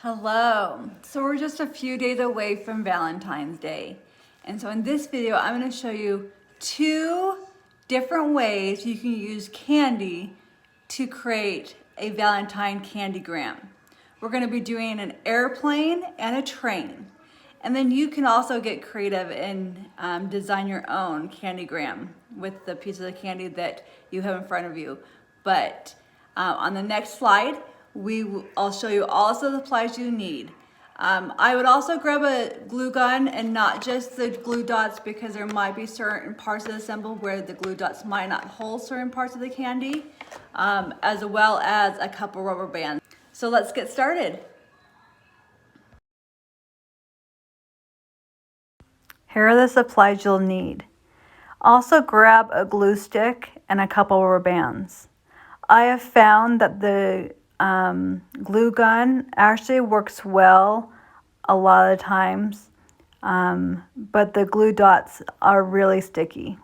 Hello. So we're just a few days away from Valentine's Day. And so in this video, I'm going to show you 2 different ways you can use candy to create a Valentine CandyGram. We're going to be doing an airplane and a train. And then you can also get creative and design your own CandyGram with the piece of the candy that you have in front of you. But on the next slide, I'll show you all of the supplies you need. I would also grab a glue gun and not just the glue dots, because there might be certain parts of the assemble where the glue dots might not hold certain parts of the candy, as well as a couple rubber bands. So let's get started. Here are the supplies you'll need. Also grab a glue stick and a couple rubber bands. I have found that the glue gun actually works well a lot of times, but the glue dots are really sticky.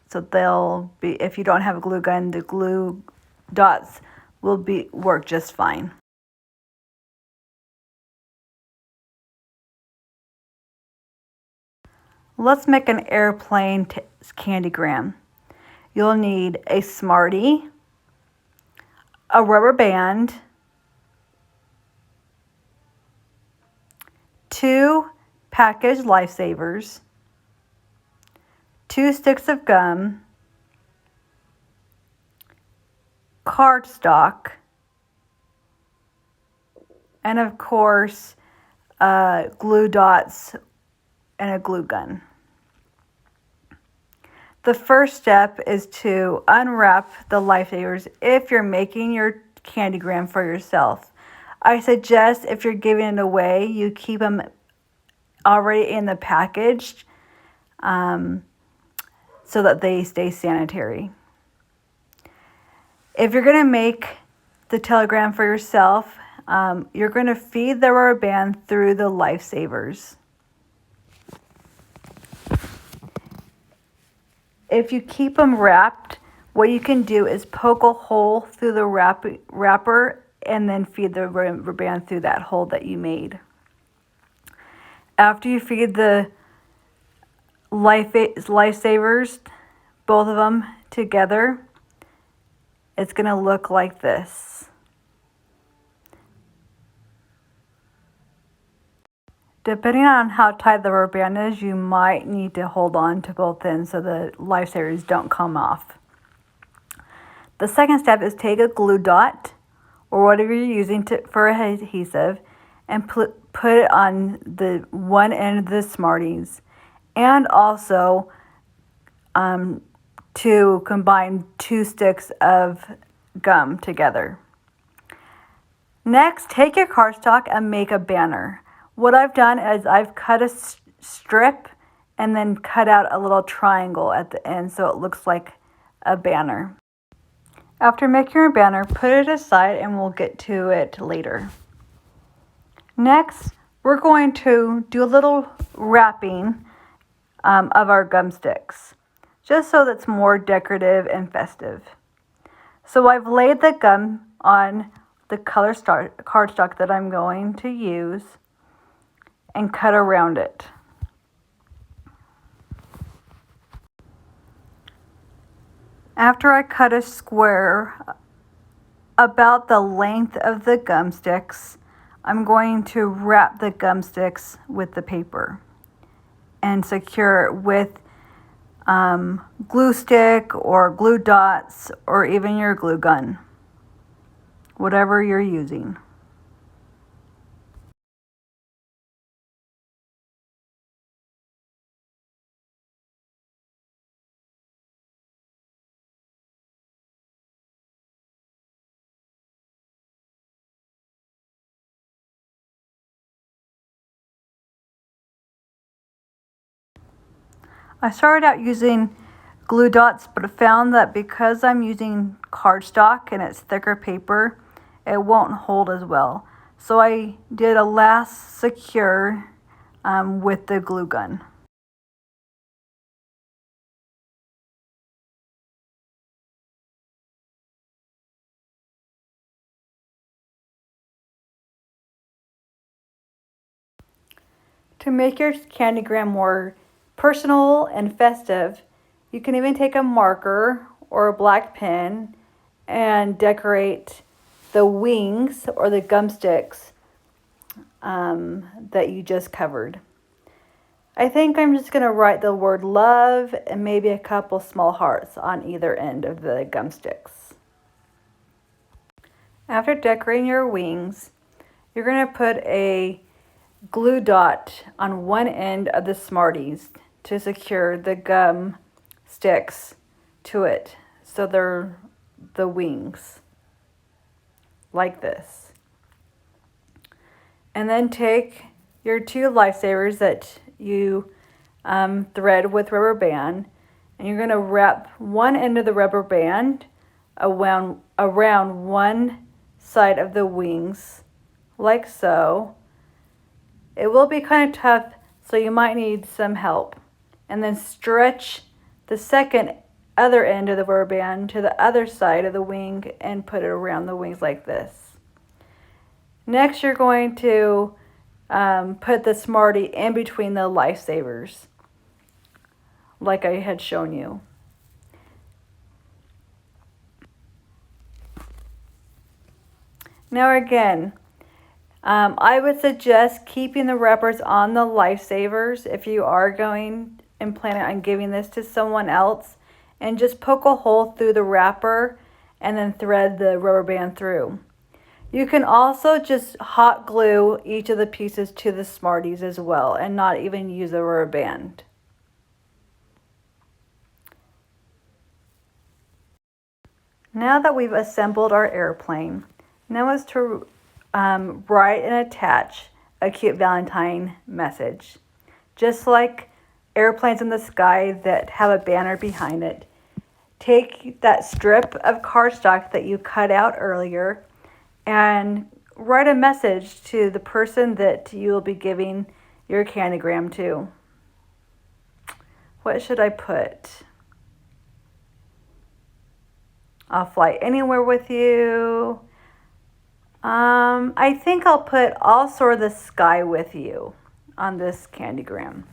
So they'll be, if you don't have a glue gun, the glue dots will work just fine. Let's make an airplane CandyGram. You'll need a Smartie, a rubber band, 2 packaged Lifesavers, 2 sticks of gum, cardstock, and of course glue dots and a glue gun. The first step is to unwrap the Lifesavers if you're making your CandyGram for yourself. I suggest if you're giving it away, you keep them already in the package so that they stay sanitary. If you're going to make the telegram for yourself, you're going to feed the rubber band through the Lifesavers. If you keep them wrapped, what you can do is poke a hole through the wrapper and then feed the rubber band through that hole that you made. After you feed the Lifesavers, both of them together, it's going to look like this. Depending on how tight the rubber band is, you might need to hold on to both ends so the Lifesavers don't come off. The second step is take a glue dot or whatever you're using for adhesive and put it on the one end of the Smarties, and also to combine 2 sticks of gum together. Next, take your cardstock and make a banner. What I've done is I've cut a strip and then cut out a little triangle at the end so it looks like a banner. After making your banner, put it aside and we'll get to it later. Next, we're going to do a little wrapping of our gum sticks, just so that's more decorative and festive. So I've laid the gum on the color cardstock that I'm going to use and cut around it. After I cut a square about the length of the gum sticks, I'm going to wrap the gum sticks with the paper and secure it with glue stick or glue dots or even your glue gun, whatever you're using. I started out using glue dots, but found that because I'm using cardstock and it's thicker paper, it won't hold as well. So I did a last secure with the glue gun. To make your Candygram more personal and festive, you can even take a marker or a black pen and decorate the wings or the gum sticks that you just covered. I think I'm just going to write the word love and maybe a couple small hearts on either end of the gum sticks. After decorating your wings, you're going to put a glue dot on one end of the Smarties to secure the gum sticks to it, so they're the wings, like this. And then take your two lifesavers that you thread with rubber band, and you're going to wrap one end of the rubber band around one side of the wings, like so. It will be kind of tough, so you might need some help. And then stretch the other end of the rubber band to the other side of the wing and put it around the wings like this. Next, you're going to put the Smartie in between the lifesavers, like I had shown you. Now again, I would suggest keeping the wrappers on the lifesavers if you are going and planning on giving this to someone else, and just poke a hole through the wrapper and then thread the rubber band through. You can also just hot glue each of the pieces to the Smarties as well and not even use a rubber band. Now that we've assembled our airplane, now is to write and attach a cute Valentine message. Just like airplanes in the sky that have a banner behind it, take that strip of cardstock that you cut out earlier and write a message to the person that you will be giving your Candygram to. What should I put? I'll fly anywhere with you. I think I'll soar the sky with you on this Candygram.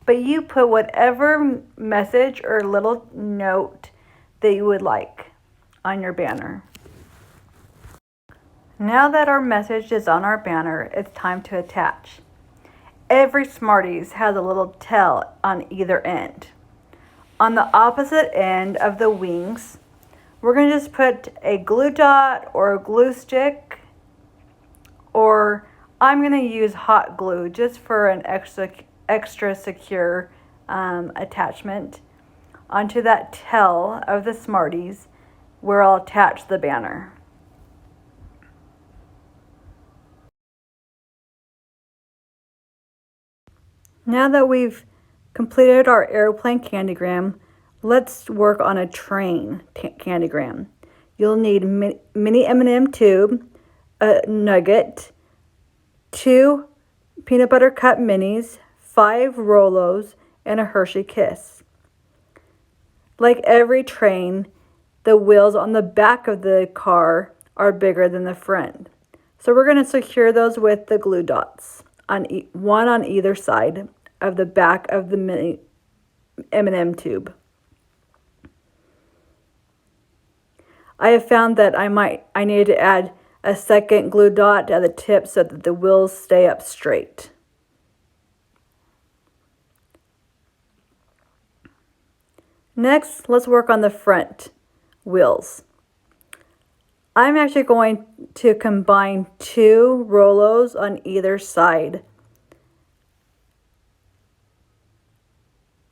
But you put whatever message or little note that you would like on your banner. Now that our message is on our banner, it's time to attach. Every Smarties has a little tail on either end. On the opposite end of the wings, we're going to just put a glue dot or a glue stick, or I'm going to use hot glue just for an extra secure attachment onto that tail of the Smarties where I'll attach the banner. Now that we've completed our airplane Candygram, let's work on a train Candygram. You'll need mini M&M tube, a nugget, 2 peanut butter cup minis, 5 Rolos, and a Hershey Kiss. Like every train, the wheels on the back of the car are bigger than the front. So we're going to secure those with the glue dots, one on either side of the back of the mini M&M tube. I have found that I need to add a second glue dot at the tip so that the wheels stay up straight. Next, let's work on the front wheels. I'm actually going to combine 2 Rolos on either side,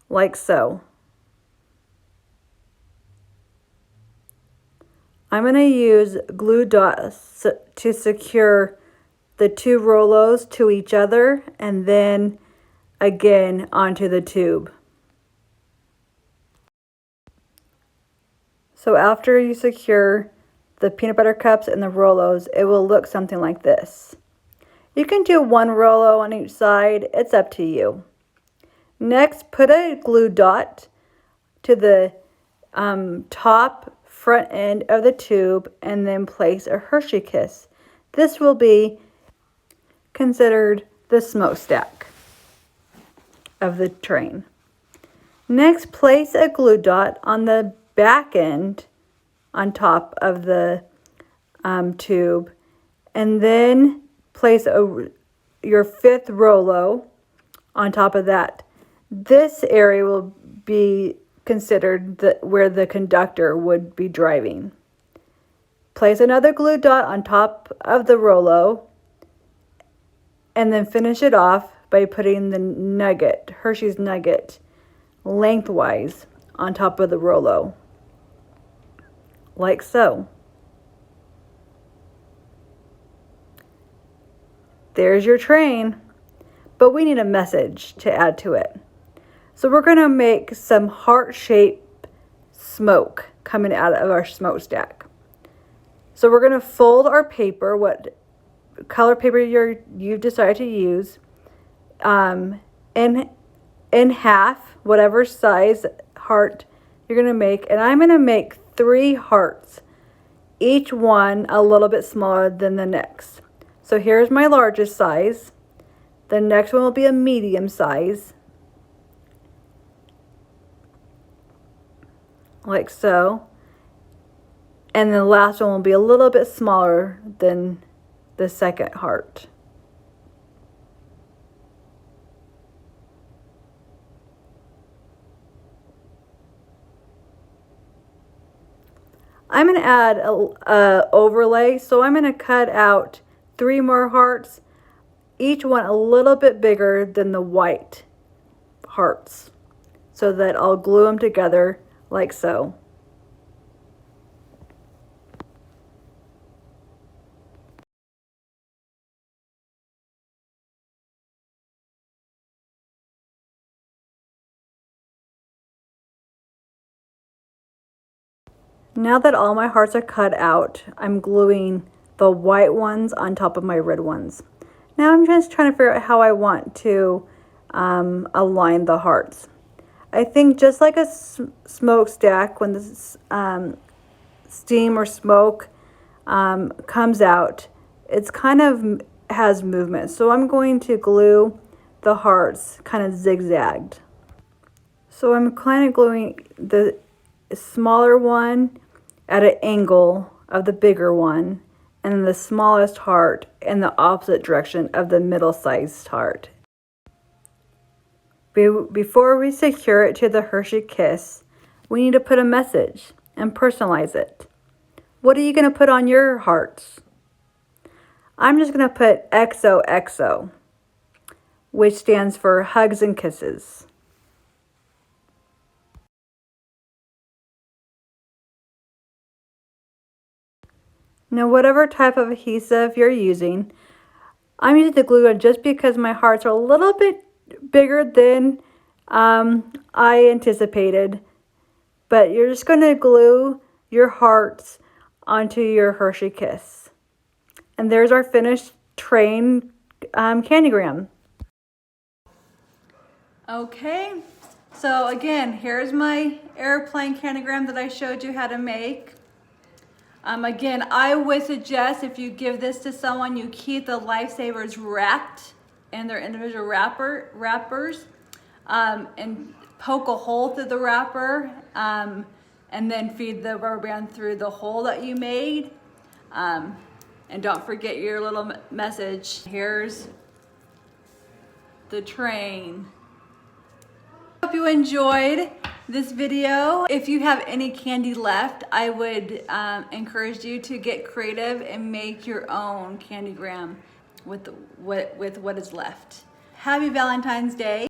like so. I'm going to use glue dots to secure the 2 Rolos to each other and then again onto the tube. So after you secure the peanut butter cups and the Rolos, it will look something like this. You can do 1 Rolo on each side, it's up to you. Next, put a glue dot to the top front end of the tube and then place a Hershey Kiss. This will be considered the smokestack. of the train. Next, place a glue dot on the back end on top of the tube, and then place your fifth Rolo on top of that. This area will be considered where the conductor would be driving. Place another glue dot on top of the Rolo, and then finish it off by putting the nugget, Hershey's nugget, lengthwise on top of the Rolo, like so. There's your train, but we need a message to add to it. So we're going to make some heart-shaped smoke coming out of our smokestack. So we're going to fold our paper, what color paper you decide to use, in half, whatever size heart you're going to make. And I'm going to make 3 hearts, each one a little bit smaller than the next. So here's my largest size. The next one will be a medium size, like so. And the last one will be a little bit smaller than the second heart. I'm going to add a overlay, so I'm going to cut out 3 more hearts, each one a little bit bigger than the white hearts, so that I'll glue them together like so. Now that all my hearts are cut out, I'm gluing the white ones on top of my red ones. Now I'm just trying to figure out how I want to align the hearts. I think just like a smokestack, when the steam or smoke comes out, it's kind of has movement. So I'm going to glue the hearts kind of zigzagged. So I'm kind of gluing the smaller one at an angle of the bigger one, and the smallest heart in the opposite direction of the middle-sized heart. Before we secure it to the Hershey Kiss, we need to put a message and personalize it. What are you going to put on your hearts? I'm just going to put XOXO, which stands for Hugs and Kisses. Now, whatever type of adhesive you're using, I'm using the glue gun just because my hearts are a little bit bigger than I anticipated. But you're just going to glue your hearts onto your Hershey Kiss. And there's our finished train candygram. Okay, so again, here's my airplane candygram that I showed you how to make. Again, I would suggest if you give this to someone, you keep the Lifesavers wrapped in their individual wrappers, and poke a hole through the wrapper, and then feed the rubber band through the hole that you made. And don't forget your little message. Here's the train. Hope you enjoyed this video. If you have any candy left, I would encourage you to get creative and make your own candygram with what is left. Happy Valentine's Day.